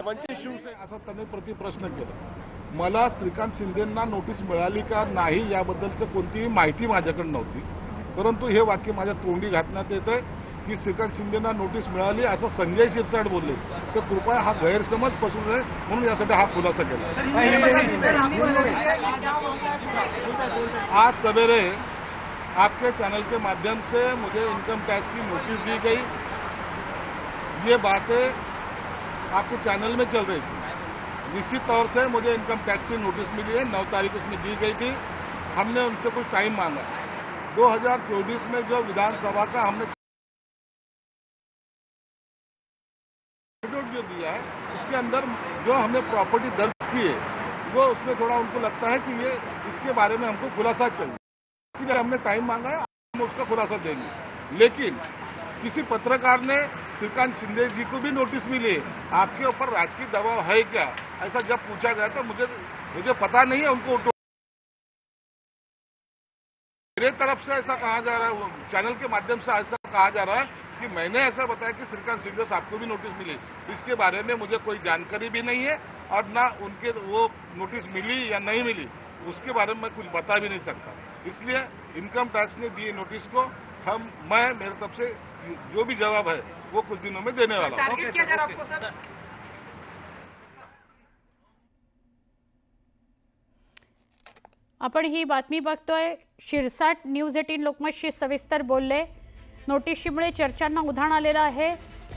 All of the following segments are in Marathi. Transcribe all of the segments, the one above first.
म्हणजे शिवसेना असं त्यांनी प्रतिप्रश्न केला। मला श्रीकांत शिंदेंना नोटीस मिळाली का नाही याबद्दलचं कोणतीही माहिती माझ्याकडे नव्हती, परंतु हे वाक्य माझ्या तोंडी घातण्यात येतं की श्रीकांत शिंदेंना नोटीस मिळाली असं संजय शिरसाट बोलले, तर कृपया हा गैरसमज पसरू नये म्हणून यासाठी हा खुलासा केला। आज सवेरे आपके चैनल के माध्यम से मुझे इनकम टैक्स की नोटिस दी गई। ये बातें आपके चैनल में चल रही थी। निश्चित तौर से मुझे इनकम टैक्स की नोटिस मिली है, 9 तारीख उसमें दी गई थी। हमने उनसे कुछ टाइम मांगा। 2024 में जो विधानसभा का हमने जो दिया है उसके अंदर जो हमने प्रॉपर्टी दर्ज की है वो उसमें थोड़ा उनको लगता है कि ये इसके बारे में हमको खुलासा चाहिए, इसलिए हमने टाइम मांगा है, हम उसका खुलासा देंगे। लेकिन किसी पत्रकार ने श्रीकांत शिंदे जी को भी नोटिस मिली, आपके ऊपर राजकीय दबाव है क्या, ऐसा जब पूछा गया तो मुझे पता नहीं है। उनको मेरे तरफ से ऐसा कहा जा रहा है, चैनल के माध्यम से ऐसा कहा जा रहा है कि मैंने ऐसा बताया कि श्रीकांत शिंदे साहब को भी नोटिस मिली। इसके बारे में मुझे कोई जानकारी भी नहीं है और ना उनके वो नोटिस मिली या नहीं मिली उसके बारे में मैं कुछ बता भी नहीं सकता। इसलिए इनकम टैक्स ने दी नोटिस को मैं मेरे तरफ से जो भी जवाब है वो कुछ दिनों में देने वाला हूं। आपण ही बातमी बघतोय। शिरसाट न्यूज 18 लोकमतशी सविस्तर बोलले। नोटीसमुळे चर्चांना उधाण आलेलं आहे।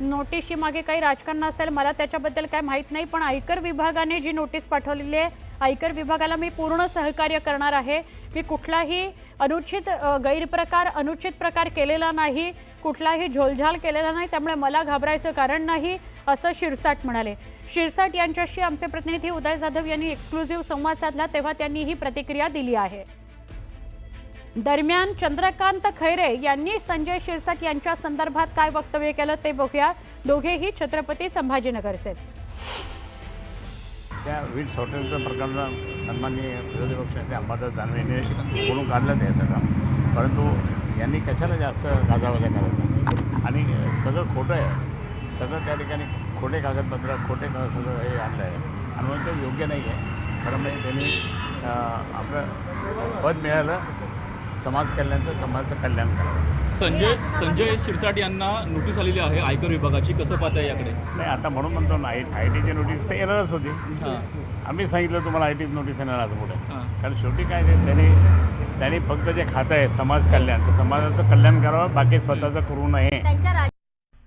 नोटीसची मागे काही राजकारण असेल, मला त्याच्याबद्दल काय माहित नाही, पण आयकर विभागाने जी नोटीस पाठवलेली आहे, आयकर विभागाला मी पूर्ण सहकार्य करणार आहे। मी कुठलाही अनुचित प्रकार केलेला नाही, कुठलाही झोलझाल केलेला नाही, त्यामुळे मला घाबरायचं कारण नाही असं शिरसाट म्हणाले। शिरसाट यांच्याशी आमचे प्रतिनिधी उदय जाधव यांनी एक्सक्लुझिव्ह संवाद साधला, तेव्हा त्यांनी ही प्रतिक्रिया दिली आहे। दरम्यान चंद्रकांत खैरे यांनी संजय शिरसाट यांच्या संदर्भात काय वक्तव्य केलं ते बघूया। दोघेही छत्रपती संभाजीनगरचेच। त्या विट्स हॉटेलचं प्रकरण सन्माननीय विरोधी पक्षनेते अंबादास दानवे यांनी बोलून काढलं ते सगळं, परंतु यांनी कशाला जास्त गाजावाजा करायचा आणि सगळं खोटं आहे, सगळं त्या ठिकाणी खोटे कागदपत्र खोटे सगळं हे आणलं आहे आणि म्हणून ते योग्य नाही आहे। खरं म्हणजे त्यांनी आपलं पद मिळालं, समाज कल्याणाचं समाजाचं कल्याण करावं। संजय शिरसाट यांना नोटीस आलेली आहे आयकर विभागाची, कसं पाहताय याकडे? नाही, आता म्हणून म्हणतो ना, ITची नोटीस तर येणारच होती। आम्ही सांगितलं तुम्हाला ITची नोटीस येणार आज पुढे, कारण शेवटी काय त्यांनी फक्त जे खातं आहे समाज कल्याण, तर समाजाचं कल्याण करावं, बाकी स्वतःचं करू नये।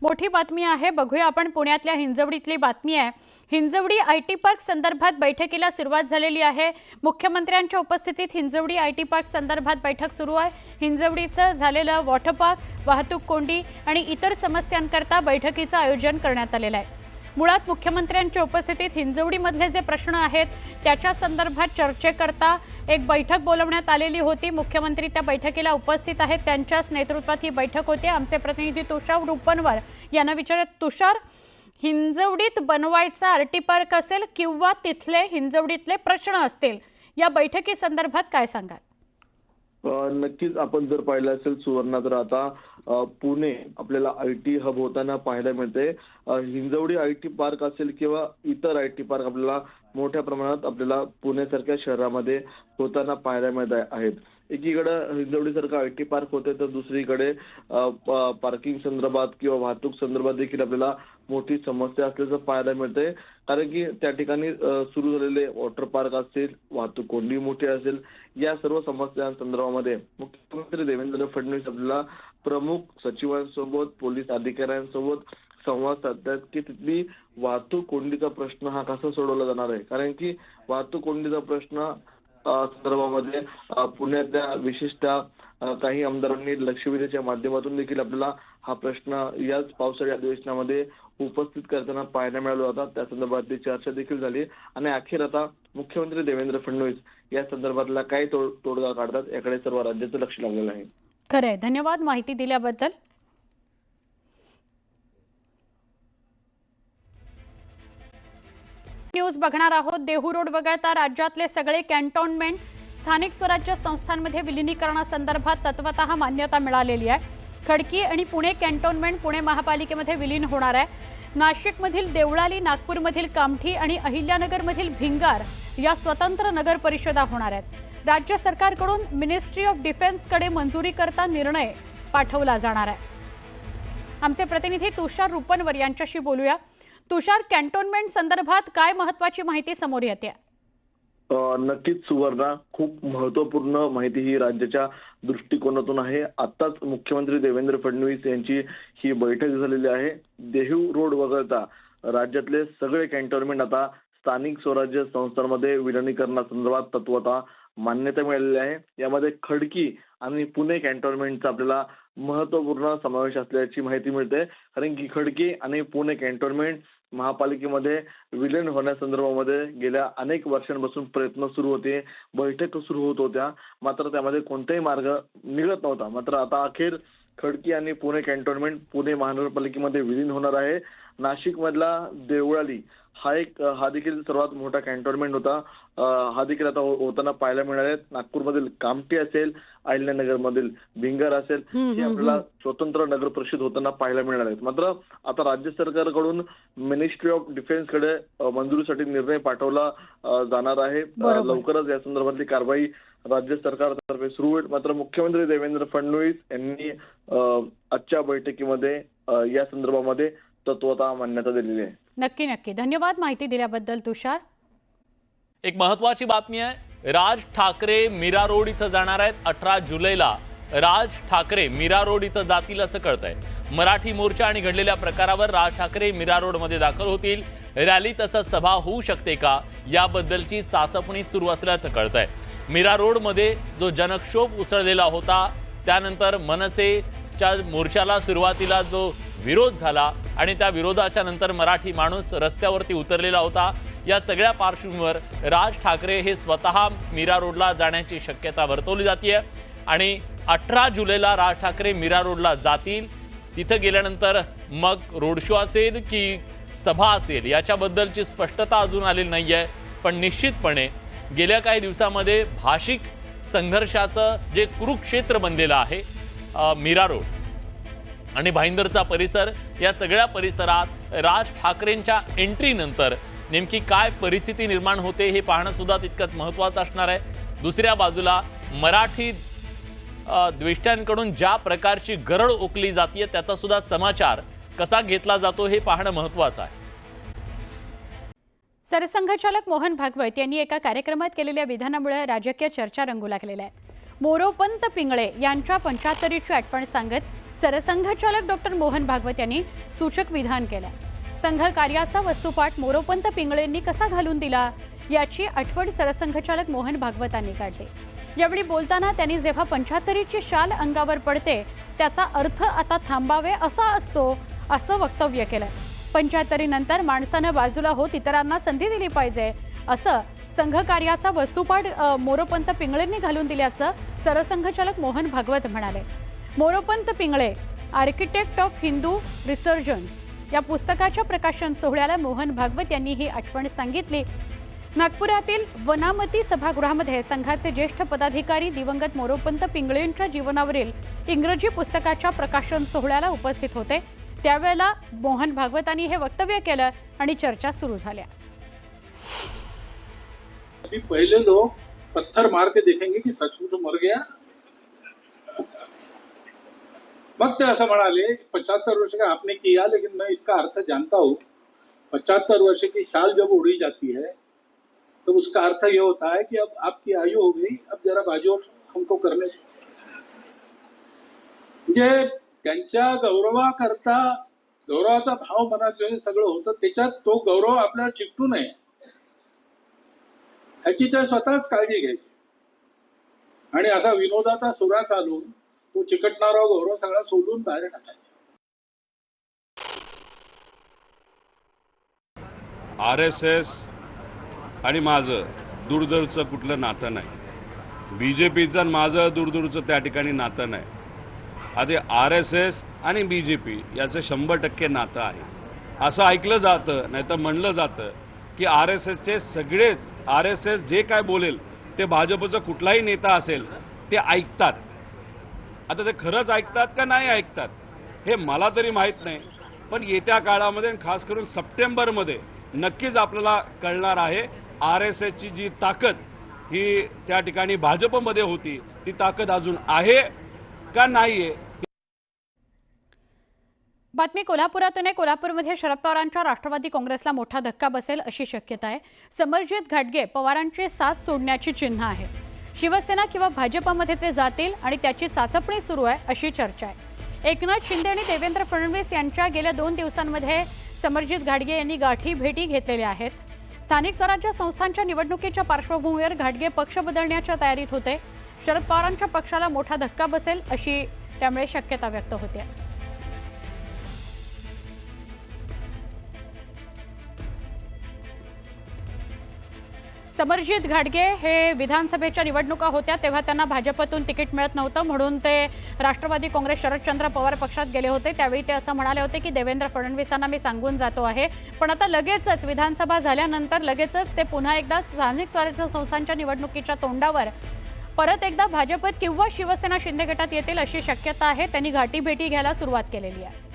मोठी बातमी आहे, बघूया आपण पुण्यातल्या हिंजवडीतली बातमी आहे। हिंजवडी IT पार्क संदर्भात बैठकीला सुरुवात झालेली आहे। मुख्यमंत्र्यांच्या उपस्थितीत हिंजवडी IT पार्क संदर्भात बैठक सुरू आहे। हिंजवडीचं झालेलं वॉटर पार्क, वाहतूक कोंडी आणि इतर समस्यांकरता बैठकीचं आयोजन करण्यात आलेलं आहे। मुळात मुख्यमंत्र्यांच्या उपस्थितीत हिंजवडीमधले जे प्रश्न आहेत त्याच्या संदर्भात चर्चेकरता एक बैठक बोलवण्यात आलेली होती। मुख्यमंत्री त्या बैठकीला उपस्थित आहेत, त्यांच्याच नेतृत्वात ही बैठक होती। आमचे प्रतिनिधी तुषार रुपनवर यांना विचारत, तुषार, हिंजवडीत बनवायचा RT पार्क असेल किंवा तिथले हिंजवडीतले प्रश्न असतील, या बैठकी संदर्भात काय सांगाल? नक्कीच आपण जर पाहिलं असेल सुवर्णा, तर आता पुणे आपल्याला IT हब होताना पाहायला मिळते। हिंजवडी IT पार्क असेल किंवा इतर IT पार्क आपल्याला मोठ्या प्रमाणात आपल्याला पुण्यासारख्या शहरामध्ये होताना पाहायला मिळत आहेत। एकीकडे हिंजवडीसारखा IT पार्क होते, तर दुसरीकडे पार्किंग संदर्भात किंवा वाहतूक संदर्भात देखील आपल्याला मोठी समस्या असल्याचं पाहायला मिळतंय। कारण की त्या ठिकाणी सुरू झालेले वॉटर पार्क असेल, वाहतूक कोंडी मोठी असेल, या सर्व समस्यांसंदर्भामध्ये मुख्यमंत्री देवेंद्र फडणवीस आपल्याला प्रमुख सचिवांसोबत, पोलीस अधिकाऱ्यांसोबत संवाद साधतात की तिथली वाहतूक कोंडीचा प्रश्न हा कसा सोडवला जाणार आहे। कारण की वाहतूक कोंडीचा प्रश्न संदर्भामध्ये पुण्यातल्या विशेषतः काही आमदारांनी लक्षवेधीच्या माध्यमातून देखील आपल्याला हा प्रश्न याच पावसाळी अधिवेशनामध्ये उपस्थित करताना पाहायला मिळाला होता। त्या संदर्भातली चर्चा देखील झाली आणि अखेर आता मुख्यमंत्री देवेंद्र फडणवीस या संदर्भातला काय तोडगा काढतात याकडे सर्व राज्याचं लक्ष लागलेलं आहे। खरंय, धन्यवाद माहिती दिल्याबद्दल। न्यूज बघणार आहोत। देहू रोड वगळता राज्यातले सगळे कॅन्टोन्मेंट स्थानिक स्वराज्य संस्थांमध्ये विलिनीकरणासंदर्भात तत्वतः मान्यता मिळालेली आहे। खडकी आणि पुणे कॅन्टोन्मेंट पुणे महापालिकेमध्ये विलीन होणार आहे। नाशिकमधील देवळाली, नागपूरमधील कामठी आणि अहिल्यानगरमधील भिंगार या स्वतंत्र नगर परिषदा होणार आहेत। राज्य सरकारकडून मिनिस्ट्री ऑफ डिफेन्सकडे मंजुरी करता निर्णय पाठवला जाणार आहे। आमचे प्रतिनिधी तुषार रुपनवर यांच्याशी बोलूया। तुषार, कॅन्टोन्मेंट संदर्भात काय महत्त्वाची माहिती समोर येते? नक्कीच सुवर्णा, खूप महत्त्वपूर्ण माहिती ही राज्याच्या दृष्टिकोनातून आहे। आताच मुख्यमंत्री देवेंद्र फडणवीस यांची ही बैठक झालेली आहे। देहू रोड वगळता राज्यातले सगळे कॅन्टोन्मेंट आता स्थानिक स्वराज्य संस्थांमध्ये विलिनीकरणासंदर्भात तत्वतः मान्यता मिळालेली आहे। यामध्ये खडकी आणि पुणे कॅन्टोन्मेंटचा आपल्याला महत्त्वपूर्ण समावेश असल्याची माहिती मिळते, कारण की खडकी आणि पुणे कॅन्टोन्मेंट महापालिकेमध्ये विलीन होण्यासंदर्भामध्ये गेल्या अनेक वर्षांपासून प्रयत्न सुरू होते, बैठक सुरू होत होत्या, मात्र त्यामध्ये कोणताही मार्ग निघत नव्हता। मात्र आता अखेर खडकी आणि पुणे कॅन्टोन्मेंट पुणे महानगरपालिकेमध्ये विलीन होणार आहे। नाशिक मधला देवळाली हा देखील सर्वात मोठा कॅन्टोन्मेंट होता, हा देखील आता होताना पाहायला मिळणार आहे। नागपूरमधील कामठी असेल, अहिल्यानगरमधील भिंगार असेल, हे आपल्याला स्वतंत्र नगर परिषद होताना पाहायला मिळणार आहेत। मात्र आता राज्य सरकारकडून मिनिस्ट्री ऑफ डिफेन्सकडे मंजुरीसाठी निर्णय पाठवला जाणार आहे। लवकरच या संदर्भातली कारवाई राज्य सरकारतर्फे सुरू होईल। मात्र मुख्यमंत्री देवेंद्र फडणवीस यांनी आजच्या बैठकीमध्ये या संदर्भामध्ये तत्वतः मान्यता दिलेली आहे। नक्की धन्यवाद माहिती दिल्याबद्दल तुषार। एक महत्वाची बातमी आहे, राज ठाकरे मीरा रोड इथं जाणार आहेत। 18 जुलैला राज ठाकरे मीरा रोड इथं जातील असं कळतंय। मराठी मोर्चा आणि घडलेल्या प्रकारावर राज ठाकरे मीरा रोड मध्ये दाखल होतील। रॅली तसंच सभा होऊ शकते का याबद्दलची चाचपणी सुरू असल्याचं कळतंय। मीरा रोड मध्ये जो जनक्षोभ उसळलेला होता, त्यानंतर मनसेच्या मोर्चाला सुरुवातीला जो विरोध झाला आणि त्या विरोधाच्या नंतर मराठी माणूस रस्त्यावरती उतरलेला होता, या सगळ्या पार्श्वभूमीवर राज ठाकरे हे स्वतः मीरा रोडला जाण्याची शक्यता वर्तवली जाते आणि 18 जुलैला राज ठाकरे मीरा रोडला जातील। तिथं गेल्यानंतर मग रोड शो असेल की सभा असेल याच्याबद्दलची स्पष्टता अजून आलेली नाहीये, पण निश्चितपणे गेल्या काही दिवसांमध्ये भाषिक संघर्षाचं जे कुरुक्षेत्र बनलेलं आहे मीरा रोड आणि भाईंदरचा परिसर, या सगळ्या परिसरात राज ठाकरेंच्या एंट्री नंतर नेमकी काय परिस्थिती निर्माण होते हे पाहणं सुद्धा तितकंच महत्त्वाचं असणार आहे। दुसऱ्या बाजूला मराठी द्वेष्ट्यांकडून ज्या प्रकारची गरळ ओकली जाते त्याचा सुद्धा समाचार कसा घेतला जातो हे पाहणं महत्त्वाचं आहे। सरसंघचालक मोहन भागवत यांनी एका कार्यक्रमात केलेल्या विधानामुळे राजकीय चर्चा रंगू लागलेल्या आहेत। मोरोपंत पिंगळे यांच्या 75ची आठवण सांगत सरसंघचालक डॉक्टर मोहन भागवत यांनी सूचक विधान केलं। संघ कार्याचा वस्तुपाठ मोरोपंत पिंगळेंनी कसा घालून दिला याची आठवण सरसंघचालक मोहन भागवतांनी काढली। यावेळी बोलताना त्यांनी जेव्हा 75ची शाल अंगावर पडते त्याचा अर्थ आता थांबावे असा असतो असं वक्तव्य केलं। 75 नंतर माणसानं बाजूला होत इतरांना संधी दिली पाहिजे असं संघ कार्याचा वस्तुपाठ मोरोपंत पिंगळेंनी घालून दिल्याचं सरसंघचालक मोहन भागवत म्हणाले। Moropant Pingale architect of Hindu resurgence या पुस्तकाच्या प्रकाशन सोहळ्याला मोहन भागवत यांनी ही आठवण सांगितली। नागपुरातील वनामती सभागृहामध्ये संघाचे ज्येष्ठ पदाधिकारी दिवंगत मोरोपंत पिंगळेंच्या जीवनावरील इंग्रजी पुस्तकाच्या प्रकाशन सोहळ्याला उपस्थित होते। त्यावेळेला मोहन भागवतांनी हे वक्तव्य केलं आणि चर्चा सुरू झाल्या। पहले लोग पत्थर मार के देखेंगे कि सचमुच मर गया, मग ते असं म्हणाले 75 वर्ष का आपने किया, लेकिन मैं इसका अर्थ जानता हूँ। 75 वर्ष की शाल जब उड़ी जाती है तो उसका अर्थ ये होता है कि अब आपकी आयु हो गई, अब जरा बाजू हमको करने म्हणजे त्यांच्या गौरवाकरता गौरवाचा भाव मनात घेऊन सगळं होतं, त्याच्यात तो गौरव आपल्याला चिकटू नये ह्याची ते स्वतःच काळजी घ्यायची आणि असा विनोदाचा सुरा चालून तो चिकटणारा गौरव सगळा सोडून बाहेर टाकायचा। RSS आणि माझं दूरदूरचं कुठलं नातं नाही, बीजेपीचं माझं दूरदूरचं त्या ठिकाणी नातं नाही। आधी RSS आणि बीजेपी याचं 100% नातं आहे असं ऐकलं जातं, नाही तर म्हणलं जातं की RSSचे सगळेच RSS जे काय बोलेल ते भाजपचा कुठलाही नेता असेल ते ऐकतात। आता ते खरंच ऐकतात का नाही ऐकतात हे मला तरी माहित नाही, पण येत्या काळामध्ये आणि खास करून सप्टेंबरमध्ये नक्कीच आपल्याला कळणार आहे RSSची जी ताकद ही त्या ठिकाणी भाजपमध्ये होती ती ताकद अजून आहे का नाहीये. बातमी कोल्हापुरातून आहे. कोल्हापूरमध्ये शरद पवारांच्या राष्ट्रवादी काँग्रेसला मोठा धक्का बसेल अशी शक्यता आहे. समरजित घाटगे पवारांची साथ सोडण्याची चिन्ह आहे. शिवसेना किंवा भाजपमध्ये ते जातील आणि त्याची चाचपणी सुरू आहे अशी चर्चा आहे. एकनाथ शिंदे आणि देवेंद्र फडणवीस यांच्या गेल्या 2 दिवसांमध्ये समरजित घाटगे यांनी गाठी भेटी घेतलेल्या आहेत. स्थानिक स्वराज्य संस्थांच्या निवडणुकीच्या पार्श्वभूमीवर घाटगे पक्ष बदलण्याच्या तयारीत होते. शरद पवारांच्या पक्षाला मोठा धक्का बसेल अशी त्यामुळे शक्यता व्यक्त होते. समरजित घाटगे हे विधानसभेच्या निवडणुका होत्या तेव्हा त्यांना भाजपतून तिकीट मिळत नव्हतं म्हणून ते राष्ट्रवादी काँग्रेस शरदचंद्र पवार पक्षात गेले होते. त्यावेळी ते असं म्हणाले होते की देवेंद्र फडणवीसांना मी सांगून जातो आहे. पण आता लगेचच विधानसभा झाल्यानंतर लगेचच ते पुन्हा एकदा स्थानिक स्वराज्य संस्थांच्या निवडणुकीच्या तोंडावर परत एकदा भाजपत किंवा शिवसेना शिंदे गटात येतील अशी शक्यता आहे. त्यांनी गाठी भेटी घ्यायला सुरुवात केलेली आहे.